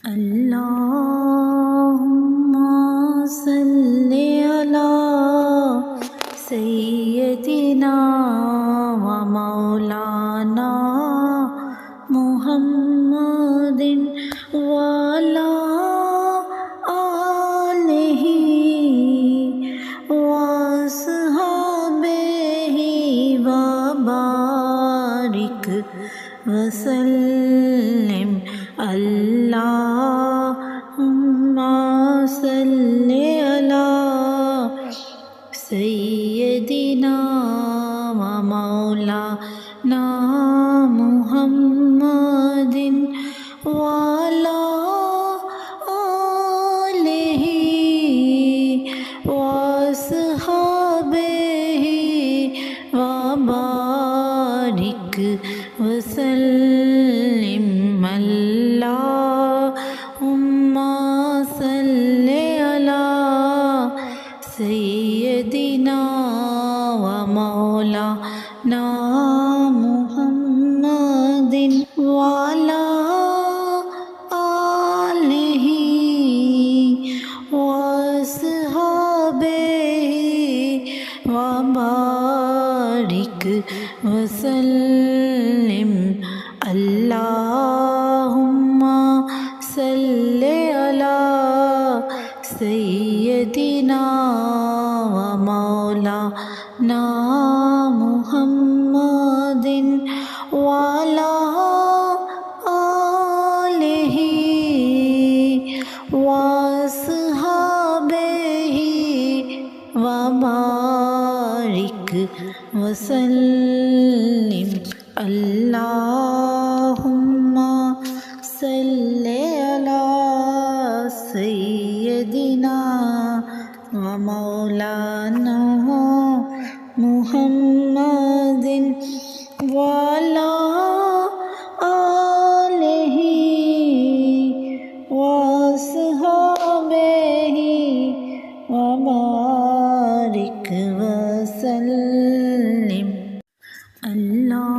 अल्लाहुम्मा सल्लि अला सय्यदिना व मौलाना मुहम्मदिन व अला आलिहि व अस्हाबिहि व बारिक वसल्लिम। अल्लाहुम्मा सल्लि अला सय्यदिना व मौलाना मुहम्मदिन व अला आलिहि व अस्हाबिहि व बारिक वसल्लिम। अल्लाहुम्मा सल्लि अला सय्यदिना व मौलाना मुहम्मदिन व अला आलिहि व अस्हाबिहि व बारिक वसल्लिम। अल्लाहुम्मा सल्लि अला सय्यदिना व मौलाना मुहम्मदिन व अला आलिहि व अस्हाबिहि व बारिक वसल्लिम। अल्लाहुम्मा सल्लि अला सय्यदिना व मौलाना मुहम्मदिन व अला आलिहि व अस्हाबिहि व बारिक वसल्लिम। अल्लाहुम्मा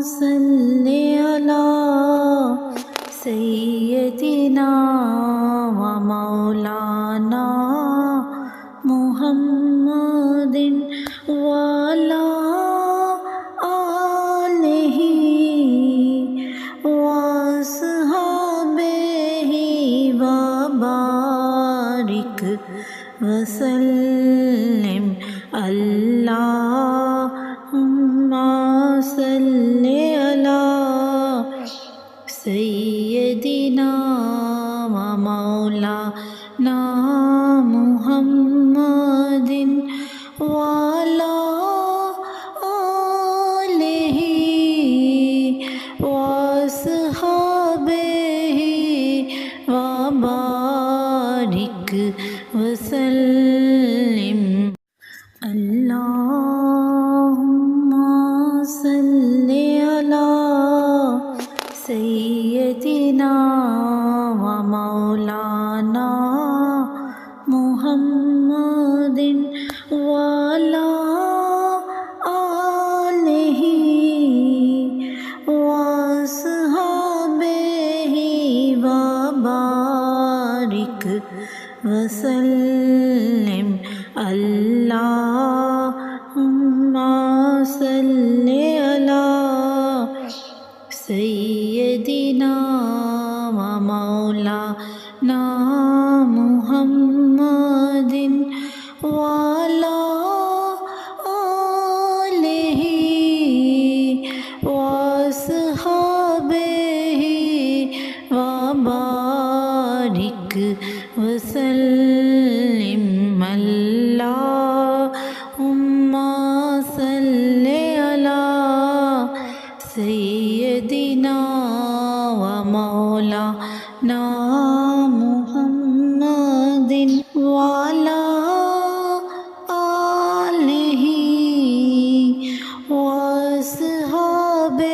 सल्लि अला सय्यदिना व मौलाना मुहम्मदिन व अला आलिहि व अस्हाबिहि व बारिक वसल्लिम। अल्लाहुम्मा सल्लि अला सय्यदिना व मौलाना मुहम्मदिन व अला आलिहि व अस्हाबिहि व बारिक वसल्लिम। अल्लाहुम्मा सल्लि अला सय्यदिना व मौलाना मुहम्मदिन व अला आलिहि व अस्हाबिहि व बारिक वसल्लिम। अल्लाहुम्मा सल्लि अला सय्यदिना व मौलाना मुहम्मदिन व अला आलिहि व अस्हाबिहि व बारिक वसल्लिम। अल्लाहुम्मा सल्लि अला सय्यदिना व मौलाना मुहम्मदिन व अला आलिहि व अस्हाबिहि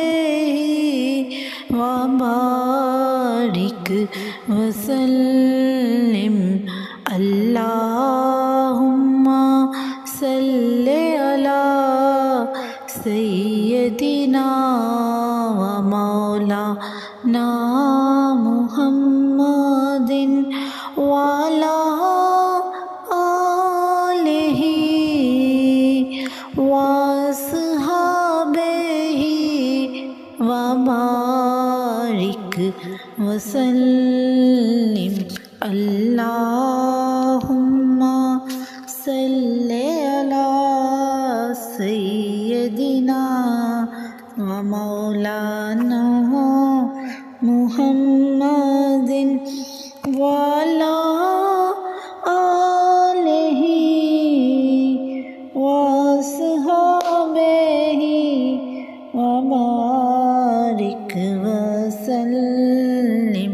व बारिक वसल्लिम। अल्लाहुम्मा सल्लि अला सय्यदिना व मौलाना मुहम्मदिन वाला आलिहि वसहाबिहि वबारिक वसल्लिम। अल्लाहुम्मा सल्ले अला सय्यदिना व मौलाना मुहम्मदिन वाला आलिहि वसहाबिहि वबारिक वसल्लिम।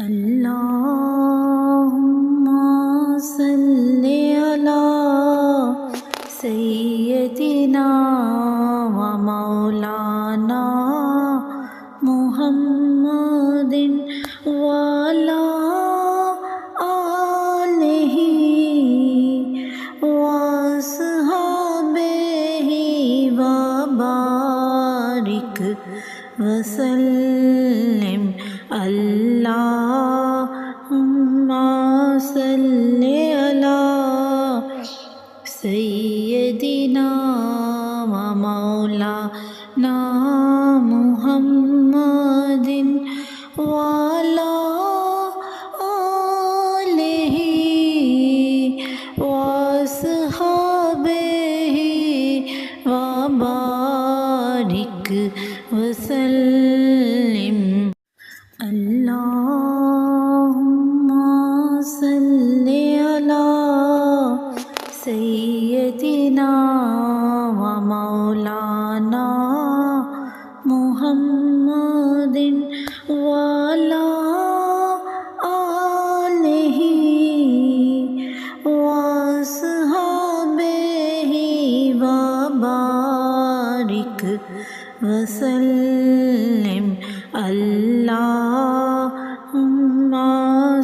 अल्लाहुम्मा सल्ली अला सय्यदिना व मौलाना मुहम्मदिन वाला आलिहि वसहाबिहि वबारिक वसल्लिम। अल्लाहुम्मा सल्ली अला सय्यदिना व मौलाना मुहम्मदिन वाला आलिहि वसहाबिहि वबारिक वसल्लिम। अल्लाहुम्मा सल्ली अला सय्यदिना व मौलाना मुहम्मदिन वाला आलिहि वसहाबिहि वबारिक वसल्लिम। अल्लाहुम्मा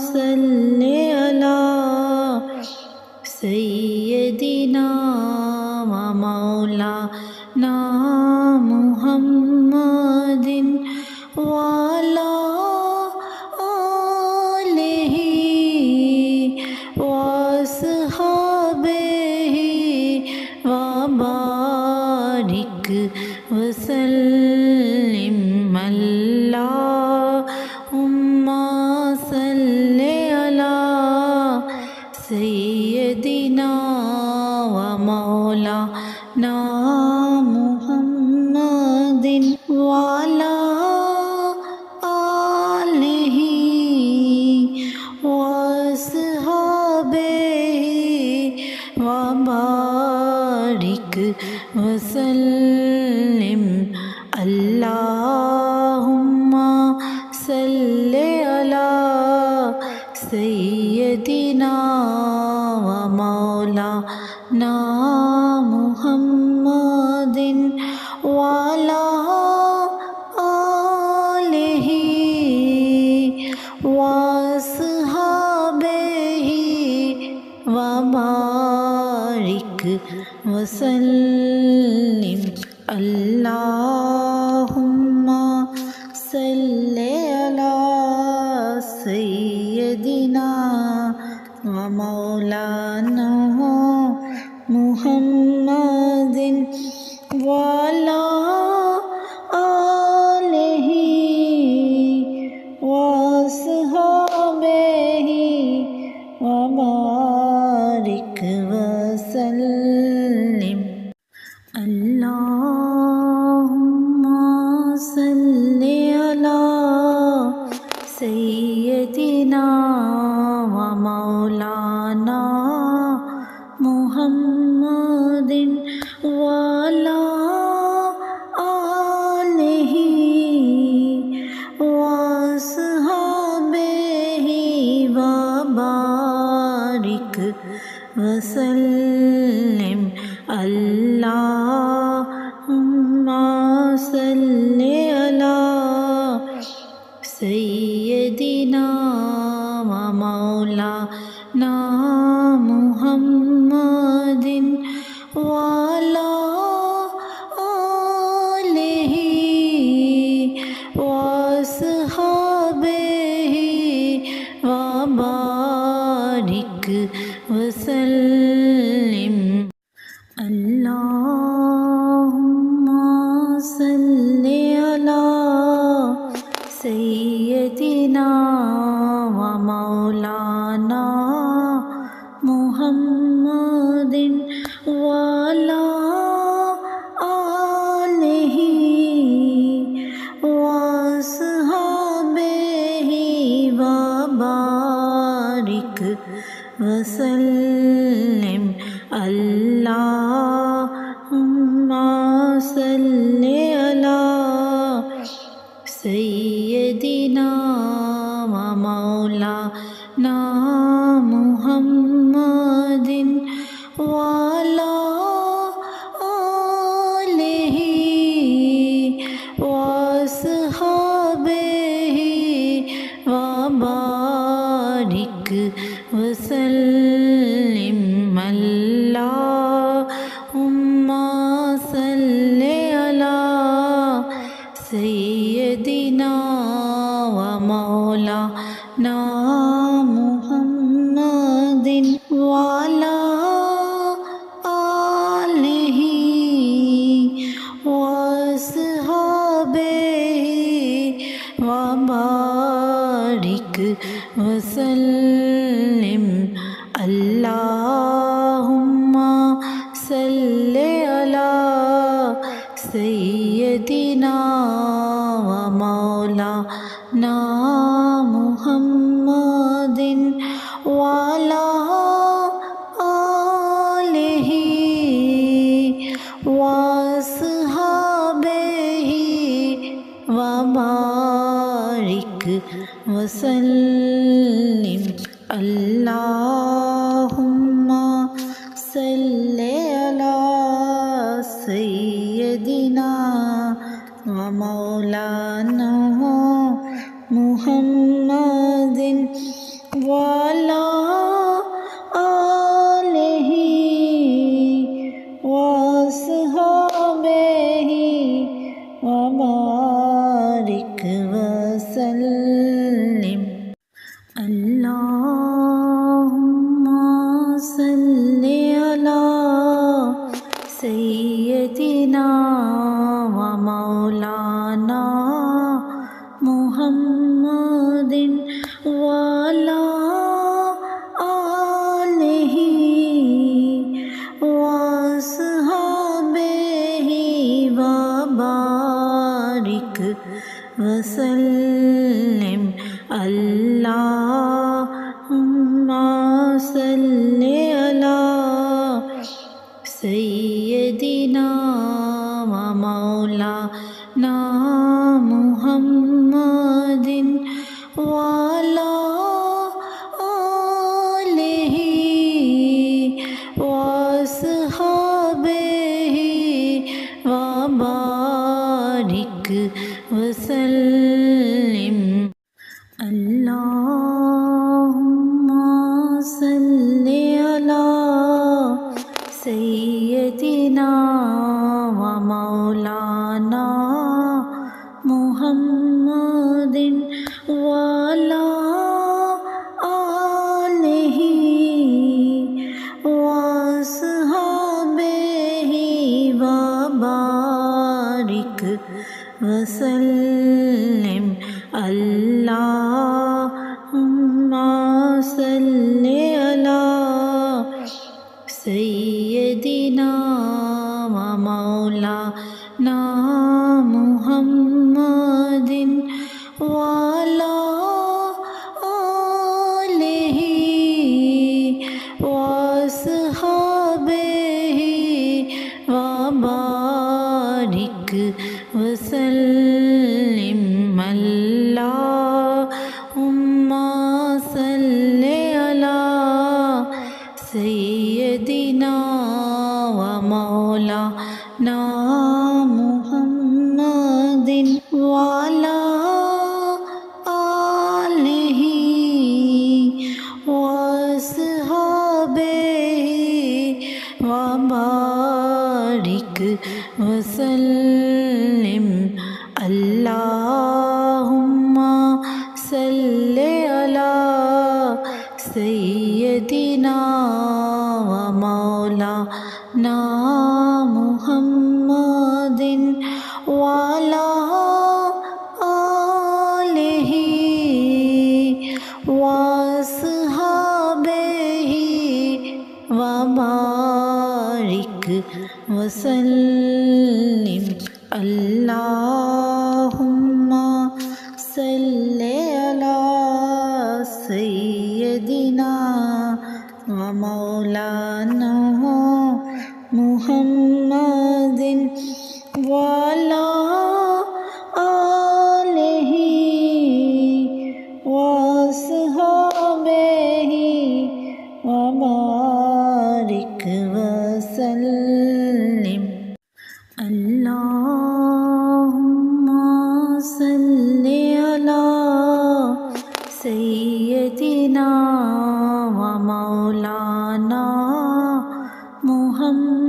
सल्ली अला सय्यदिना व मौलाना मुहम्मदिन वाला आलिहि वसहाबिहि वबारिक वसल्लिम। अल्लाहुम्मा सल्ली अला सय्यदिना व मौलाना मुहम्मदिन वाला आलिहि वसहाबिहि वबारिक वसल्लिम। अल्लाहुम्मा सल्ली अला सय्यदिना व मौलाना मुहम्मदिन वाला आलिहि वसहाबिहि वबारिक वसल्लिम। अल्लाहुम्मा सल्ली अला सय्यदिना व मौलाना मुहम्मदिन वाला आलिहि वसहाबिहि वबारिक वसल्लिम। अल्लाहुम्मा सल्ली अला सय्यदिना व मौलाना मुहम्मदिन वाला आलिहि वसहाबिहि वबारिक वसल्लिम। अल्लाहुम्मा सल्ली अला सय्यदिना व मौलाना मुहम्मदिन वाला आलिहि वस सय्यदिना व मौलाना मुहम्मदिन वाला आलिहि वसहबिहि व बारिक वसल्लिम अल्लाहुम्मा सल्लि अला सय्यदिना व मौलाना मुहम्मदिन वाला आलिहि वसहबिहि व बारिक वसल्लिम अल्लाहुम्मा सल्लि अला सय्यदिना व मौलाना मुहम्मदिन वाला आलिहि वसहबिहि व बारिक वसल्लिम अल्लाहुम्मा सल्लि अला सय्यदिना व मौलाना मुहम्मदिन वाला आलिहि वसहबिहि व बारिक वसल्लिम अल्लाहुम्मा सल्लि अला सय्यदिना व मौलाना मुहम्मदिन वाला आलिहि वसहबिहि व बारिक वसल्लिम अल्लाहुम्मा सल्लि अला सय्यदिना व मौलाना मुहम्मदिन वाला आलिहि वसहबिहि व बारिक वसल्लिम अल्लाहुम्मा सल्लि अला सय्यदिना व मौलाना मुहम्मदिन वाला आलिहि वसहबिहि व बारिक वसल्लिम अल्लाहुम्मा सल्लि अला सय्यदिना व मौलाना मुहम्मदिन वाला आलिहि वसहबिहि व बारिक वसल्लिम अल्लाहुम्मा सल्लि अला सय्यदिना व मौलाना मुहम्मदिन वाला आलिहि वसहबिहि व बारिक वसल्लिम अल्लाहुम्मा सल्लि अला सय्यदिना व मौलाना मुहम्मदिन वाला आलिहि वसहबिहि व बारिक वसल्लिम अल्लाहुम्मा सल्लि अला सय्यदिना व मौलाना मुहम्मदिन वाला आलिहि सय्यदिना व मौलाना मुहम्मद